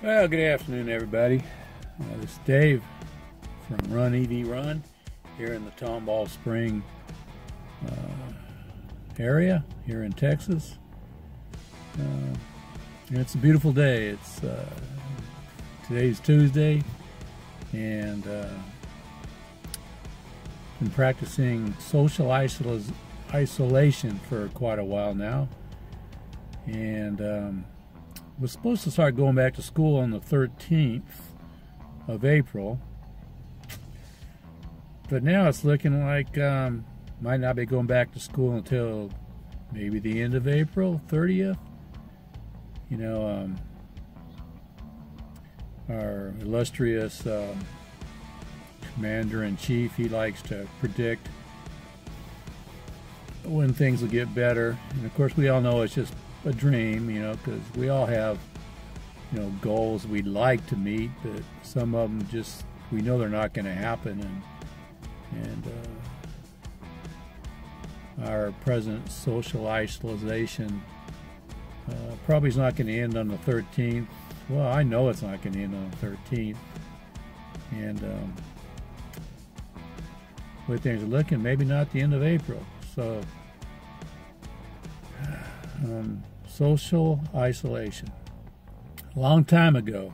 Well, good afternoon, everybody. This is Dave from runEVrun here in the Tomball Spring area here in Texas. It's a beautiful day. It's today's Tuesday, and been practicing social isolation for quite a while now, and was supposed to start going back to school on the 13th of April, but now it's looking like might not be going back to school until maybe the end of April, 30th. You know, our illustrious commander-in-chief, he likes to predict when things will get better, and of course we all know it's just a dream, you know, because we all have, you know, goals we'd like to meet, but some of them just, we know they're not going to happen, and our present social isolation probably is not going to end on the 13th. Well, I know it's not going to end on the 13th, and the way things are looking, maybe not the end of April. So social isolation. A long time ago,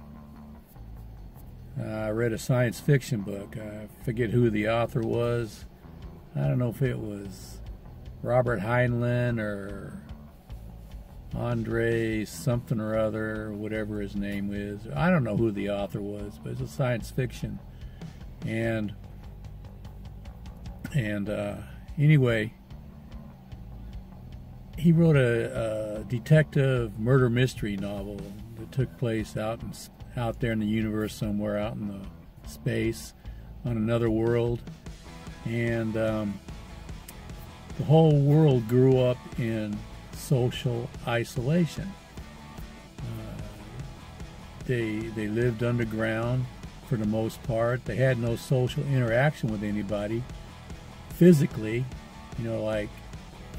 I read a science fiction book. I forget who the author was. I don't know if it was Robert Heinlein or Andre something or other, whatever his name is. I don't know who the author was, but it's a science fiction. And anyway, he wrote a detective murder mystery novel that took place out there in the universe somewhere, out in the space on another world, and the whole world grew up in social isolation. They lived underground for the most part. They had no social interaction with anybody physically, you know, like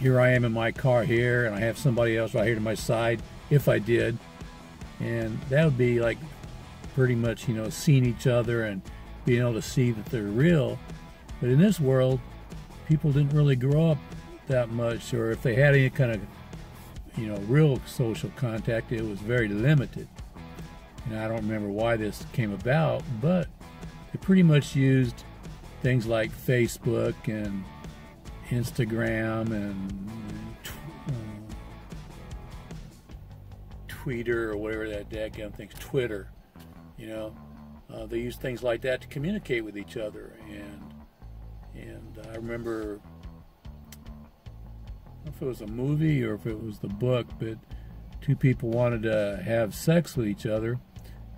here I am in my car here, and I have somebody else right here to my side, if I did. And that would be like pretty much, you know, seeing each other and being able to see that they're real. But in this world, people didn't really grow up that much, or if they had any kind of, you know, real social contact, it was very limited. And I don't remember why this came about, but they pretty much used things like Facebook and Instagram and Twitter, or whatever that dadgum thing's, Twitter, you know, they use things like that to communicate with each other. And I remember, I don't know if it was a movie or if it was the book, but two people wanted to have sex with each other,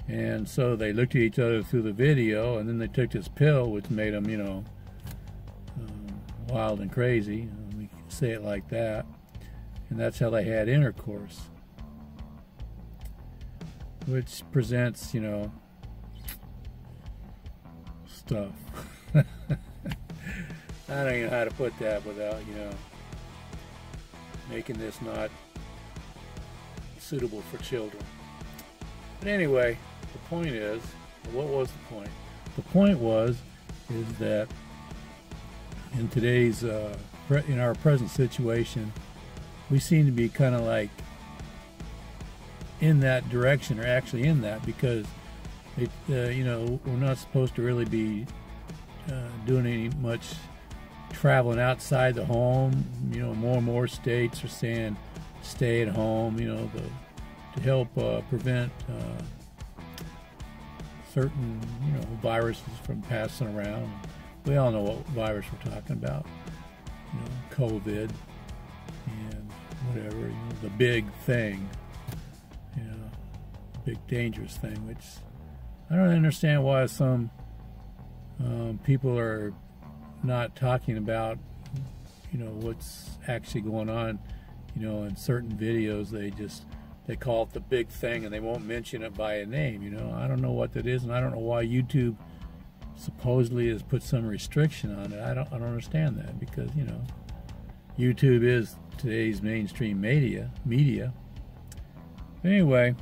and so they looked at each other through the video, and then they took this pill which made them, you know, wild and crazy, we can say it like that, and that's how they had intercourse, which presents, you know, stuff. I don't even know how to put that without, you know, making this not suitable for children. But anyway, the point is, what was the point? The point is that in today's, in our present situation, we seem to be kind of like in that direction, or actually in that, because it, you know, we're not supposed to really be doing any much traveling outside the home. You know, more and more states are saying stay at home, you know, to help prevent certain, you know, viruses from passing around. We all know what virus we're talking about, you know, COVID and whatever, you know, the big thing, you know, big dangerous thing, which I don't understand why some people are not talking about, you know, what's actually going on. You know, in certain videos they call it the big thing, and they won't mention it by a name. You know, I don't know what that is, and I don't know why YouTube supposedly has put some restriction on it. I don't understand that, because, you know, YouTube is today's mainstream media. Anyway,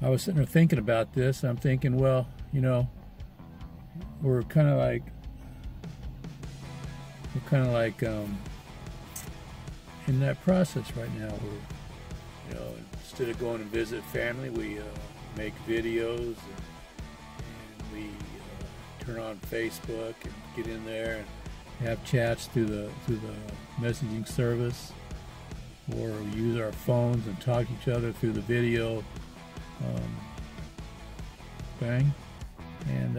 I was sitting there thinking about this. I'm thinking, well, you know, we're kind of like in that process right now. We're, you know, instead of going and visit family, we make videos and we turn on Facebook and get in there and have chats through the messaging service, or we use our phones and talk to each other through the video thing. And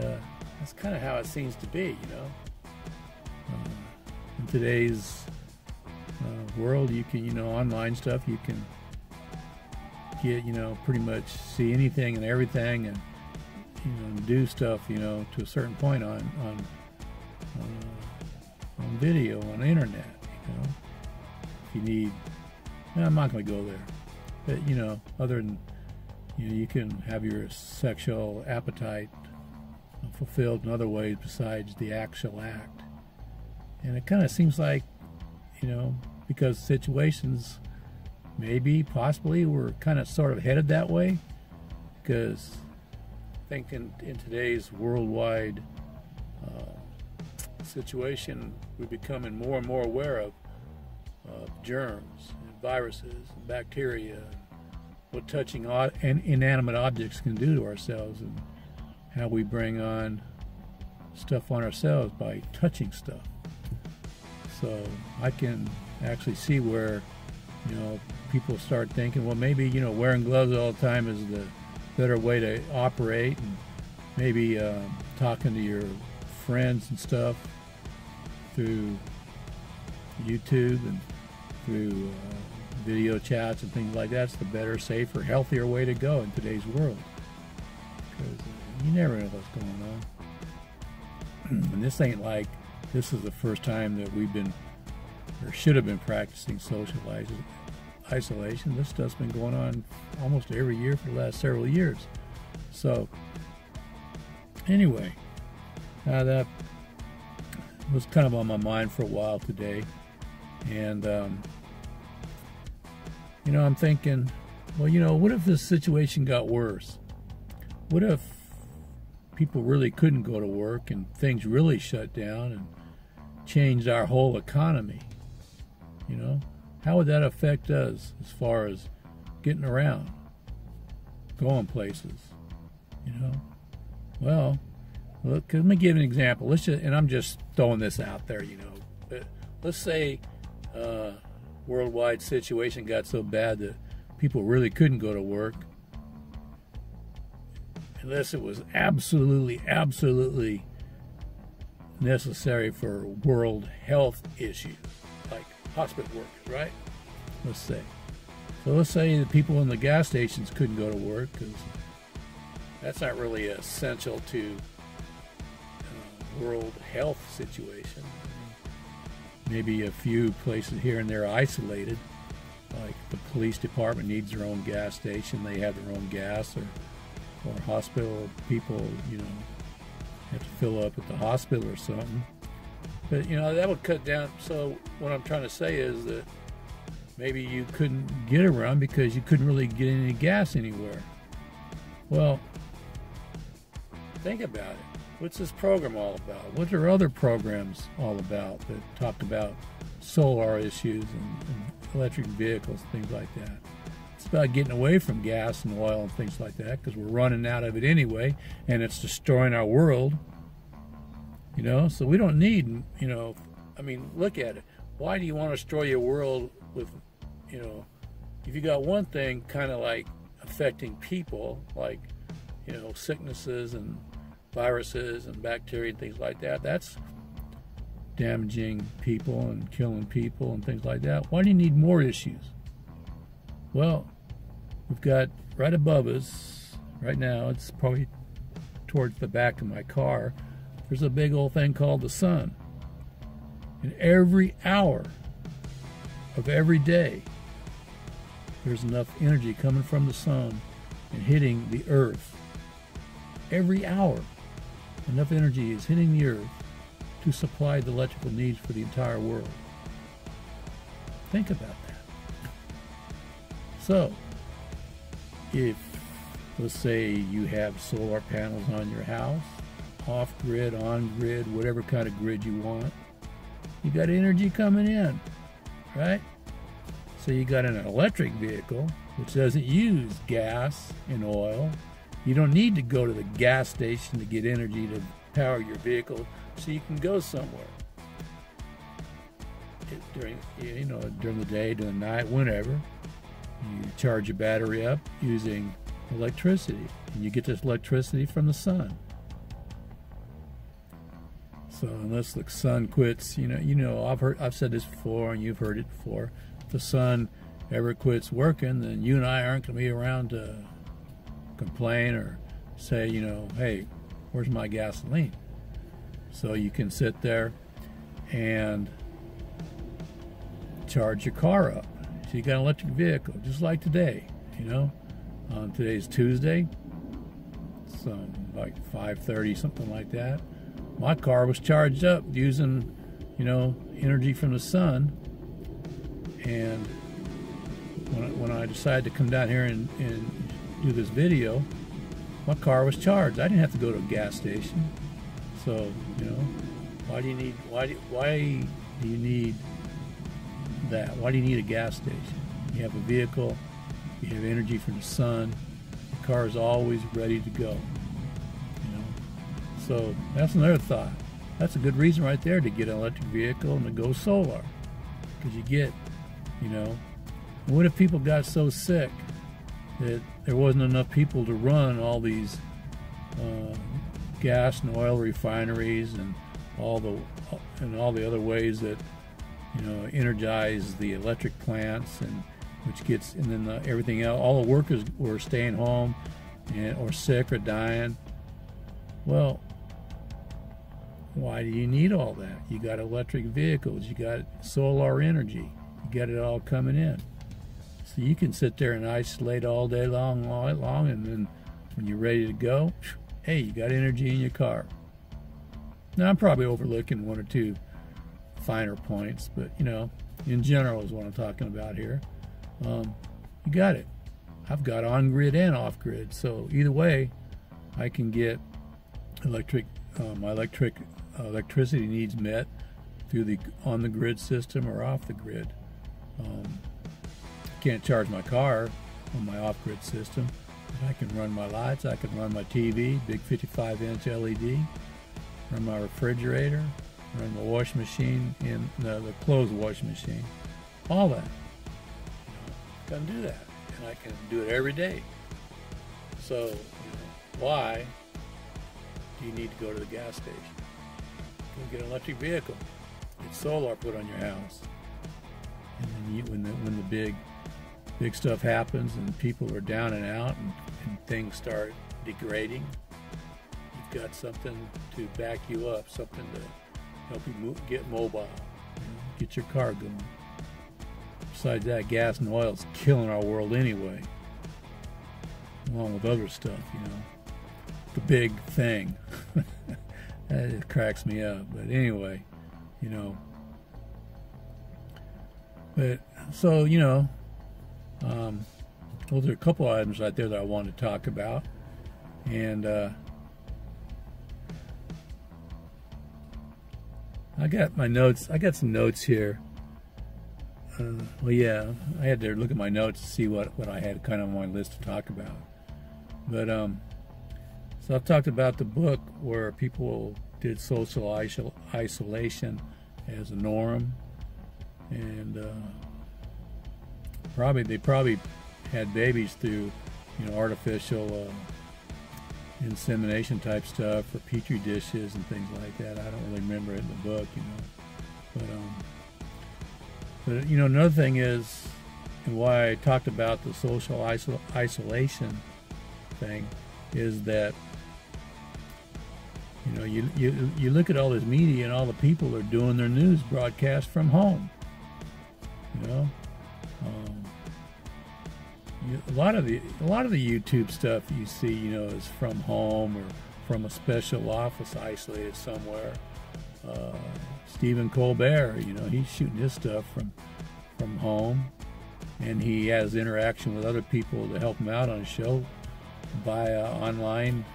that's kind of how it seems to be, you know. In today's world, you can, you know, online stuff, you can get, you know, pretty much see anything and everything, and, you know, do stuff, you know, to a certain point on video, on the internet, you know. If you need, I'm not going to go there, but, you know, other than, you know, you can have your sexual appetite fulfilled in other ways besides the actual act. And it kind of seems like, you know, because situations maybe, possibly, we're kind of sort of headed that way, because I think in today's worldwide situation, we're becoming more and more aware of germs and viruses and bacteria, and what touching inanimate objects can do to ourselves, and how we bring on stuff on ourselves by touching stuff. So I can actually see where, you know, people start thinking, well, maybe, you know, wearing gloves all the time is the better way to operate, and maybe talking to your friends and stuff through YouTube and through video chats and things like that's the better, safer, healthier way to go in today's world, because you never know what's going on. And this ain't like this is the first time that we've been, or should have been, practicing social isolation. This stuff's been going on almost every year for the last several years. So anyway, that was kind of on my mind for a while today. And you know, I'm thinking, well, you know, what if this situation got worse? What if people really couldn't go to work and things really shut down and changed our whole economy? You know, how would that affect us as far as getting around, going places? You know, well, look, let me give an example. Let's just, and I'm just throwing this out there, you know, but let's say worldwide situation got so bad that people really couldn't go to work unless it was absolutely necessary for world health issues, like hospital workers, right? Let's say. So let's say the people in the gas stations couldn't go to work, because that's not really essential to world health situation. Maybe a few places here and there isolated, like the police department needs their own gas station, they have their own gas, or hospital people, you know, have to fill up at the hospital or something. But, you know, that would cut down. So what I'm trying to say is that maybe you couldn't get around because you couldn't really get any gas anywhere. Well, think about it. What's this program all about? What are other programs all about that talk about solar issues and electric vehicles, things like that? It's about getting away from gas and oil and things like that, because we're running out of it anyway, and it's destroying our world. You know, so we don't need, you know, I mean, look at it. Why do you want to destroy your world with, you know, if you got one thing kind of like affecting people, like, you know, sicknesses and viruses and bacteria and things like that, that's damaging people and killing people and things like that. Why do you need more issues? Well, we've got right above us right now, it's probably towards the back of my car, there's a big old thing called the sun. And every hour of every day, there's enough energy coming from the sun and hitting the earth. Every hour, enough energy is hitting the earth to supply the electrical needs for the entire world. Think about that. So, if let's say you have solar panels on your house, off-grid, on-grid, whatever kind of grid you want. You got energy coming in, right? So you got an electric vehicle, which doesn't use gas and oil. You don't need to go to the gas station to get energy to power your vehicle, so you can go somewhere. During the day, during the night, whenever. You charge your battery up using electricity, and you get this electricity from the sun. So unless the sun quits, I've said this before, and you've heard it before. If the sun ever quits working, then you and I aren't going to be around to complain or say, hey, where's my gasoline? So you can sit there and charge your car up. So you got an electric vehicle, just like today. Today's Tuesday, so like 5:30, something like that. My car was charged up using, energy from the sun. And when I decided to come down here and do this video, my car was charged. I didn't have to go to a gas station. So, why do you need that? Why do you need a gas station? You have a vehicle, you have energy from the sun, the car is always ready to go. So that's another thought. That's a good reason right there to get an electric vehicle and to go solar. Because you get, what if people got so sick that there wasn't enough people to run all these gas and oil refineries and all the other ways that energize the electric plants, and then everything else. All the workers were staying home or sick or dying. Well, why do you need all that? You got electric vehicles, you got solar energy, you got it all coming in. So you can sit there and isolate all day long, and then when you're ready to go, hey, you got energy in your car. Now, I'm probably overlooking one or two finer points, but in general is what I'm talking about here. You got it. I've got on-grid and off-grid, so either way, I can get my electricity needs met through the on-the-grid system or off the grid. Can't charge my car on my off-grid system. I can run my lights, I can run my TV, big 55-inch LED, run my refrigerator, run the washing machine, and the clothes washing machine, all that. I can do that, and I can do it every day. So, why do you need to go to the gas station? Go get an electric vehicle. Get solar put on your house. And then when the big stuff happens and people are down and out and things start degrading, you've got something to back you up, something to help you get mobile, get your car going. Besides that, gas and oil is killing our world anyway, along with other stuff, the big thing. That cracks me up. But anyway, but so, those are a couple items right there that I wanted to talk about. And I got my notes. I got some notes here. Well, yeah, I had to look at my notes to see what I had kind of on my list to talk about. But so I've talked about the book where people did social isolation as a norm, and they probably had babies through artificial insemination type stuff, or petri dishes and things like that. I don't really remember it in the book, but another thing is, and why I talked about the social isolation thing, is that you look at all this media and all the people are doing their news broadcast from home. A lot of the YouTube stuff you see, is from home or from a special office isolated somewhere. Stephen Colbert, he's shooting his stuff from home, and he has interaction with other people to help him out on his show. via online,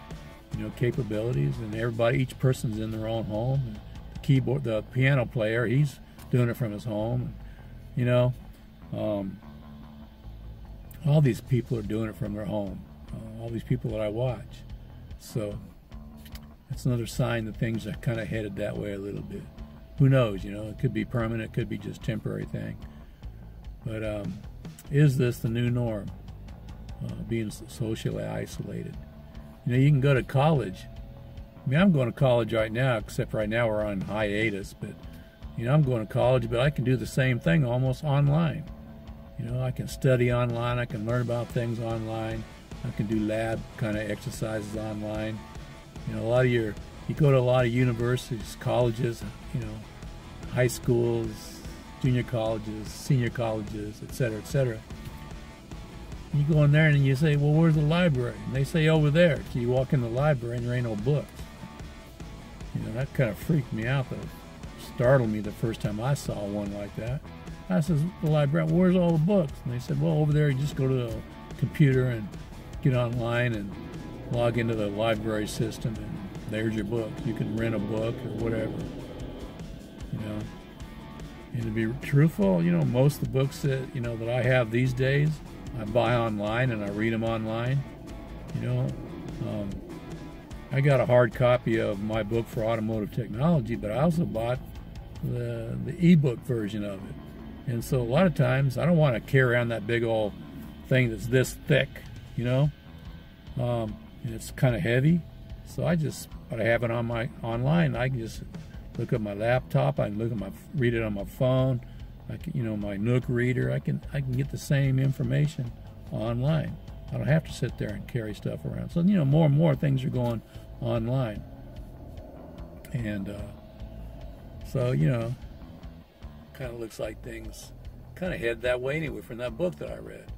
capabilities, and each person's in their own home. The piano player, he's doing it from his home. All these people are doing it from their home. All these people that I watch. So it's another sign that things are kind of headed that way a little bit. Who knows? It could be permanent. It could be just temporary thing. But is this the new norm? Being socially isolated. You can go to college. I'm going to college right now, except right now we're on hiatus. But I'm going to college, but I can do the same thing almost online. I can study online. I can learn about things online. I can do lab kind of exercises online. You go to a lot of universities, colleges, high schools, junior colleges, senior colleges, etc., etc. You go in there and you say, well, where's the library? And they say over there. So you walk in the library and there ain't no books. That kind of freaked me out. That startled me the first time I saw one like that. I said, the library, where's all the books? And they said, well, over there, you just go to the computer and get online and log into the library system, and there's your books. You can rent a book or whatever. And to be truthful, most of the books that that I have these days, I buy online and I read them online. I got a hard copy of my book for automotive technology, but I also bought the ebook version of it. And so a lot of times I don't want to carry around that big old thing that's this thick, and it's kind of heavy. So but I have it on my online. I can just look at my laptop. I can read it on my phone. I can, my Nook reader. I can get the same information online. I don't have to sit there and carry stuff around. So more and more things are going online, and so kind of looks like things kind of head that way anyway from that book that I read.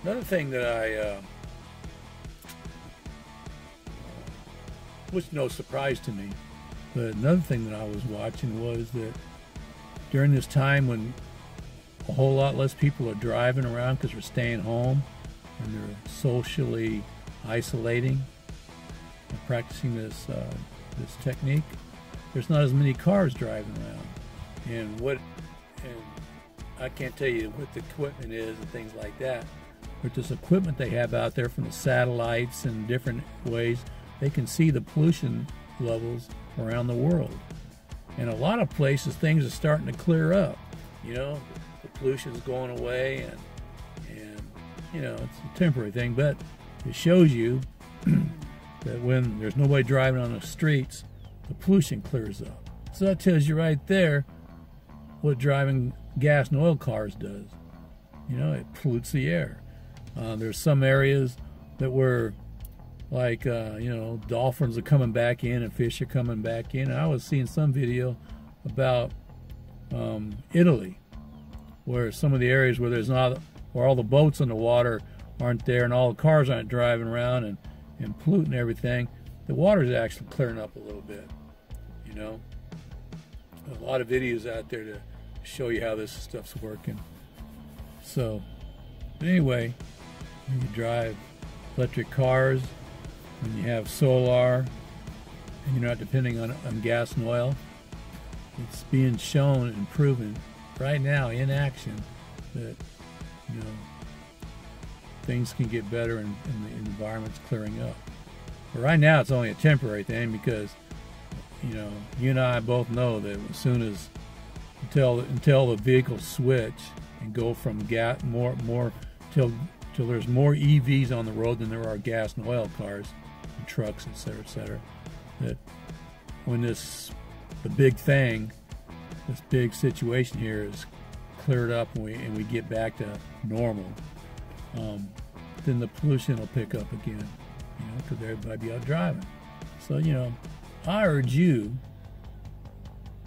Another thing that I was no surprise to me, but another thing that I was watching was that during this time when a whole lot less people are driving around because they're staying home and they're socially isolating and practicing this technique, there's not as many cars driving around. And I can't tell you what the equipment is and things like that, but this equipment they have out there from the satellites and different ways, they can see the pollution levels around the world. And a lot of places things are starting to clear up. The pollution's going away, and it's a temporary thing, but it shows you that when there's nobody driving on the streets, the pollution clears up. So that tells you right there what driving gas and oil cars does. It pollutes the air. There's some areas that were like, dolphins are coming back in and fish are coming back in. And I was seeing some video about Italy, where some of the areas where where all the boats in the water aren't there and all the cars aren't driving around and polluting everything, the water's actually clearing up a little bit. A lot of videos out there to show you how this stuff's working. So anyway, when you drive electric cars, when you have solar, and you're not depending on gas and oil, it's being shown and proven right now in action that things can get better and the environment's clearing up. But right now it's only a temporary thing because you and I both know that as soon as until the vehicles switch and go from gas till there's more EVs on the road than there are gas and oil cars and trucks, etc., that when the big thing, this big situation here is cleared up and we get back to normal, then the pollution will pick up again, because everybody be out driving. So I urge you,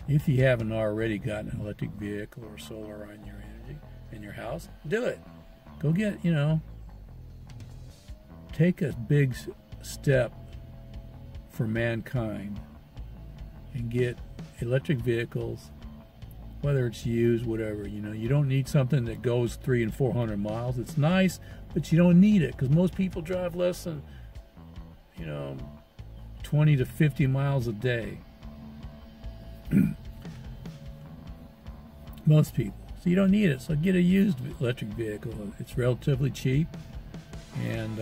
if you haven't already gotten an electric vehicle or solar on your energy in your house, do it. Go get, take a big step for mankind and get electric vehicles whether it's used, whatever. You know, you don't need something that goes 300 and 400 miles. It's nice, but you don't need it, because most people drive less than, you know, 20 to 50 miles a day. Most people. So you don't need it. So get a used electric vehicle. It's relatively cheap, and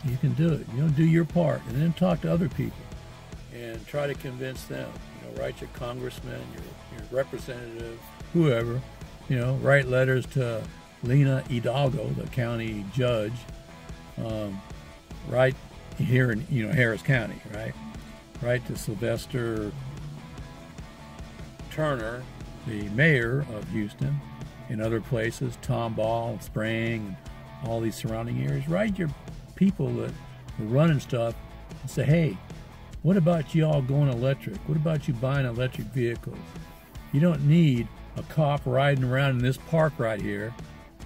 you can do it. You know, do your part, and then talk to other people and try to convince them. You know, write your congressman, your representative, whoever. You know, write letters to Lena Hidalgo, the county judge, right here in, you know, Harris County, right? Write to Sylvester Turner, the mayor of Houston, and other places, Tomball, Spring, and all these surrounding areas. Write your people that are running stuff and say, hey, what about you all going electric? What about you buying electric vehicles? You don't need a cop riding around in this park right here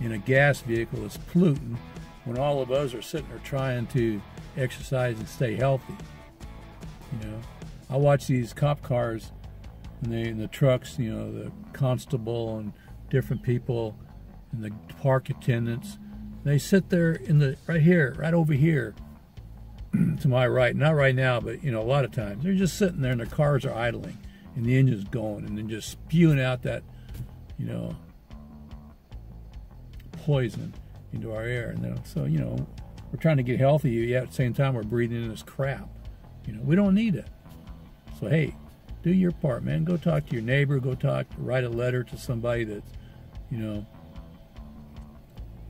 in a gas vehicle that's polluting, when all of us are sitting there trying to exercise and stay healthy. You know, I watch these cop cars and in the trucks, you know, the constable and different people and the park attendants. They sit there in the right over here to my right. Not right now, but you know, a lot of times they're just sitting there and their cars are idling and the engine's going, and then just spewing out that, you know, poison into our air. And so, you know, we're trying to get healthy, yet at the same time we're breathing in this crap. You know, we don't need it. So hey, do your part, man. Go talk to your neighbor. Write a letter to somebody that's, you know,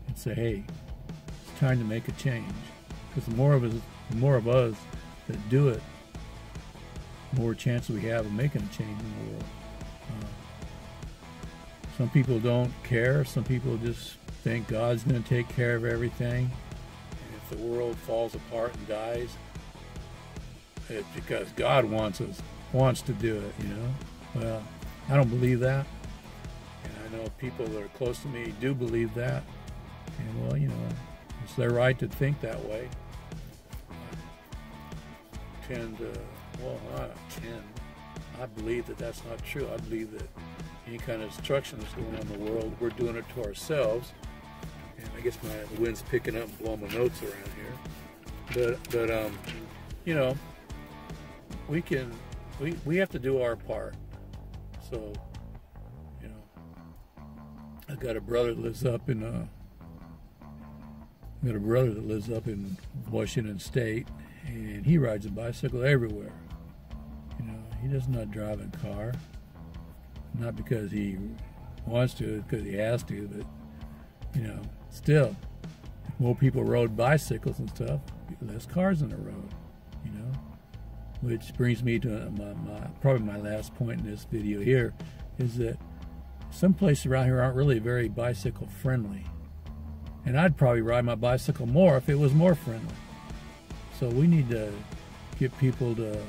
and say, hey, it's time to make a change. Because the more of us that do it, the more chances we have of making a change in the world. Some people don't care. Some people just think God's going to take care of everything. And if the world falls apart and dies, it's because God wants to do it, you know. Well, I don't believe that, and I know people that are close to me do believe that, and well, you know, it's their right to think that way. I believe that that's not true. I believe that any kind of destruction that's going on in the world, we're doing it to ourselves. And I guess the wind's picking up and blowing my notes around here, but you know, we have to do our part. So, you know, I've got a brother that lives up in Washington State, and he rides a bicycle everywhere. You know, he does not drive a car, not because he wants to, because he has to, but you know, still, if more people rode bicycles and stuff, less cars on the road. You know. Which brings me to probably my last point in this video here, is that some places around here aren't really very bicycle friendly. And I'd probably ride my bicycle more if it was more friendly. So we need to get people to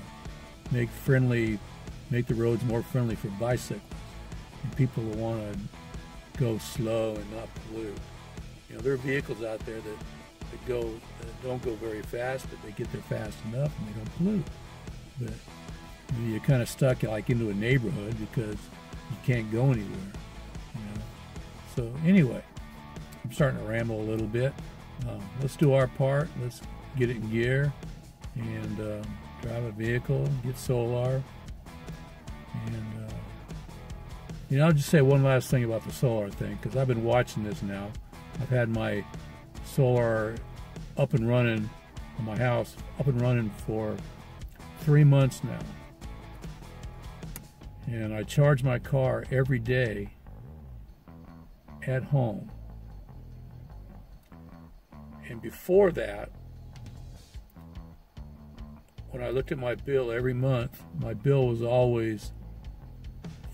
make the roads more friendly for bicycles. And people who want to go slow and not pollute. You know, there are vehicles out there that don't go very fast, but they get there fast enough and they don't pollute. But you know, you're kind of stuck like into a neighborhood because you can't go anywhere, you know. So anyway, I'm starting to ramble a little bit. Let's do our part. Let's get it in gear and drive a vehicle, get solar. And you know, I'll just say one last thing about the solar thing, because I've been watching this now. I've had my solar up and running on my house, up and running for 3 months now, and I charge my car every day at home. And before that, when I looked at my bill every month, my bill was always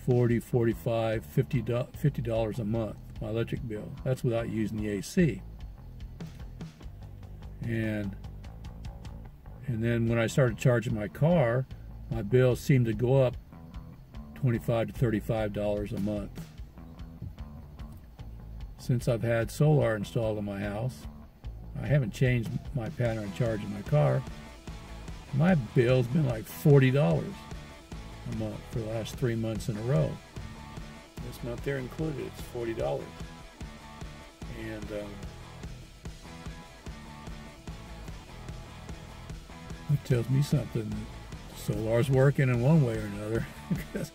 $40, $45, $50 a month, my electric bill. That's without using the AC. And then when I started charging my car, my bill seemed to go up $25 to $35 a month. Since I've had solar installed in my house, I haven't changed my pattern of charging my car. My bill's been like $40 a a month for the last 3 months in a row. This month they're included. It's $40. And it tells me something. Solar's working in one way or another. Because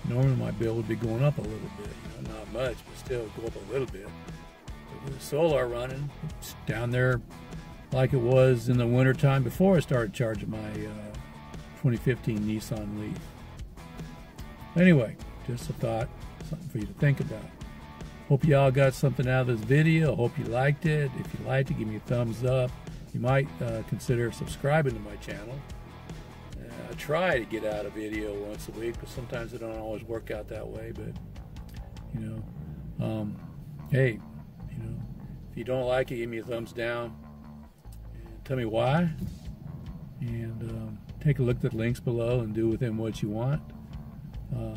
normally my bill would be going up a little bit. You know, not much, but still go up a little bit. But with the solar running, it's down there like it was in the wintertime before I started charging my 2015 Nissan Leaf. Anyway, just a thought, something for you to think about. Hope y'all got something out of this video. Hope you liked it. If you liked it, give me a thumbs up. You might consider subscribing to my channel. I try to get out a video once a week, but sometimes it don't always work out that way. But you know, hey, you know, if you don't like it, give me a thumbs down and tell me why. And take a look at the links below and do with them what you want. I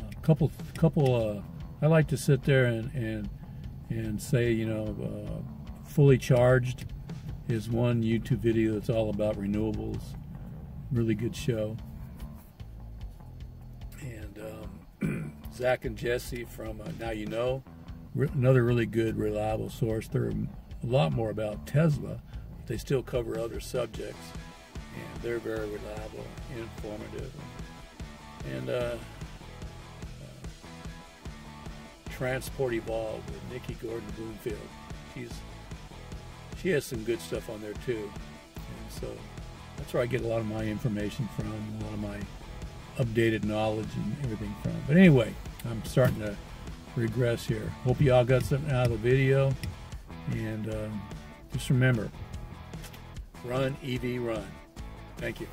like to sit there and say, you know, Fully Charged is one YouTube video that's all about renewables. Really good show. And Zach and Jesse from Now You Know, another really good, reliable source. They're a lot more about Tesla, but they still cover other subjects, and they're very reliable, informative, and Transport Evolved with Nikki Gordon Bloomfield. She has some good stuff on there too, and so that's where I get a lot of my information from, a lot of my updated knowledge and everything from. But anyway, I'm starting to regress here. Hope you all got something out of the video, and just remember, run EV run. Thank you.